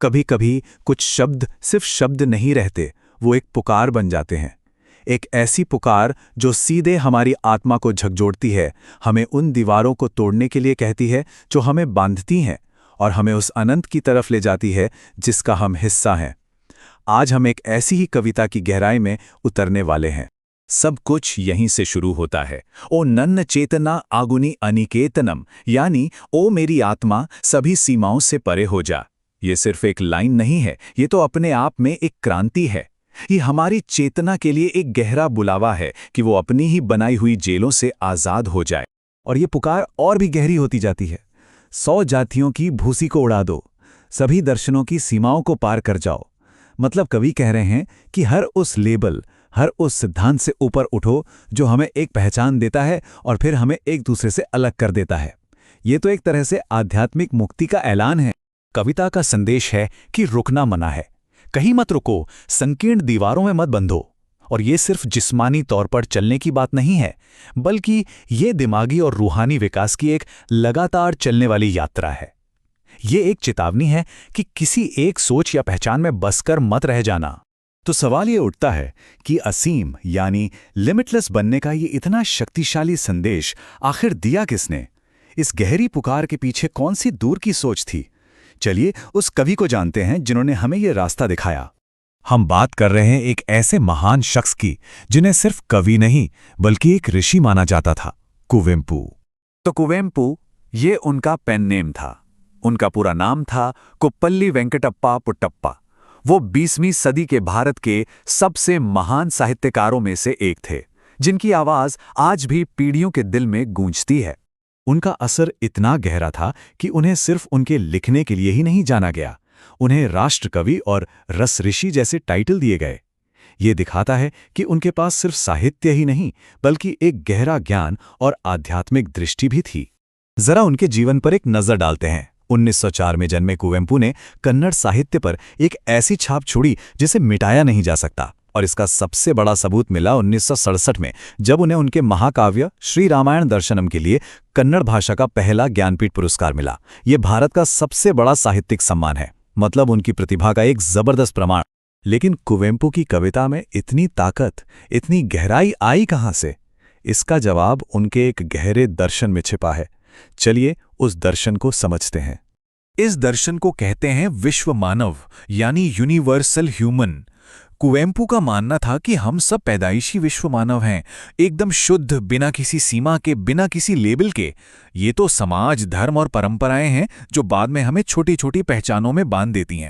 कभी कभी कुछ शब्द सिर्फ शब्द नहीं रहते, वो एक पुकार बन जाते हैं। एक ऐसी पुकार जो सीधे हमारी आत्मा को झकझोरती है, हमें उन दीवारों को तोड़ने के लिए कहती है जो हमें बांधती हैं, और हमें उस अनंत की तरफ ले जाती है जिसका हम हिस्सा हैं। आज हम एक ऐसी ही कविता की गहराई में उतरने वाले हैं। सब कुछ यहीं से शुरू होता है। ओ नन्न चेतना आगुनी अनिकेतनम, यानी ओ मेरी आत्मा सभी सीमाओं से परे हो जा। ये सिर्फ एक लाइन नहीं है, ये तो अपने आप में एक क्रांति है। ये हमारी चेतना के लिए एक गहरा बुलावा है कि वो अपनी ही बनाई हुई जेलों से आज़ाद हो जाए। और ये पुकार और भी गहरी होती जाती है। 100 जातियों की भूसी को उड़ा दो, सभी दर्शनों की सीमाओं को पार कर जाओ। मतलब कवि कह रहे हैं कि हर उस लेबल, हर उस सिद्धांत से ऊपर उठो जो हमें एक पहचान देता है और फिर हमें एक दूसरे से अलग कर देता है। ये तो एक तरह से आध्यात्मिक मुक्ति का ऐलान है। कविता का संदेश है कि रुकना मना है। कहीं मत रुको, संकीर्ण दीवारों में मत बंधो। और ये सिर्फ जिस्मानी तौर पर चलने की बात नहीं है, बल्कि ये दिमागी और रूहानी विकास की एक लगातार चलने वाली यात्रा है। ये एक चेतावनी है कि किसी एक सोच या पहचान में बसकर मत रह जाना। तो सवाल ये उठता है कि असीम यानी लिमिटलेस बनने का ये इतना शक्तिशाली संदेश आखिर दिया किसने? इस गहरी पुकार के पीछे कौन सी दूर की सोच थी? चलिए उस कवि को जानते हैं जिन्होंने हमें ये रास्ता दिखाया। हम बात कर रहे हैं एक ऐसे महान शख्स की जिन्हें सिर्फ कवि नहीं बल्कि एक ऋषि माना जाता था, कुवेंपु। तो कुवेंपु, ये उनका पेन नेम था। उनका पूरा नाम था कुप्पल्ली वेंकटप्पा पुट्टप्पा। वो 20वीं सदी के भारत के सबसे महान साहित्यकारों में से एक थे, जिनकी आवाज आज भी पीढ़ियों के दिल में गूंजती है। उनका असर इतना गहरा था कि उन्हें सिर्फ उनके लिखने के लिए ही नहीं जाना गया, उन्हें राष्ट्रकवि और रस ऋषि जैसे टाइटल दिए गए। ये दिखाता है कि उनके पास सिर्फ साहित्य ही नहीं बल्कि एक गहरा ज्ञान और आध्यात्मिक दृष्टि भी थी। जरा उनके जीवन पर एक नजर डालते हैं। 1904 में जन्मे कुवेंपु ने कन्नड़ साहित्य पर एक ऐसी छाप छोड़ी जिसे मिटाया नहीं जा सकता, और इसका सबसे बड़ा सबूत मिला 1967 में, जब उन्हें उनके महाकाव्य श्री रामायण दर्शनम के लिए कन्नड़ भाषा का पहला ज्ञानपीठ पुरस्कार मिला। ये भारत का सबसे बड़ा साहित्यिक सम्मान है, मतलब उनकी प्रतिभा का एक जबरदस्त प्रमाण। लेकिन कुवेंपु की कविता में इतनी ताकत, इतनी गहराई आई कहाँ से? इसका जवाब उनके एक गहरे दर्शन में छिपा है। चलिए उस दर्शन को समझते हैं। इस दर्शन को कहते हैं विश्व मानव, यानी यूनिवर्सल ह्यूमन। कुवेंपु का मानना था कि हम सब पैदाइशी विश्व मानव हैं, एकदम शुद्ध, बिना किसी सीमा के, बिना किसी लेबल के। ये तो समाज, धर्म और परंपराएं हैं जो बाद में हमें छोटी छोटी पहचानों में बांध देती हैं।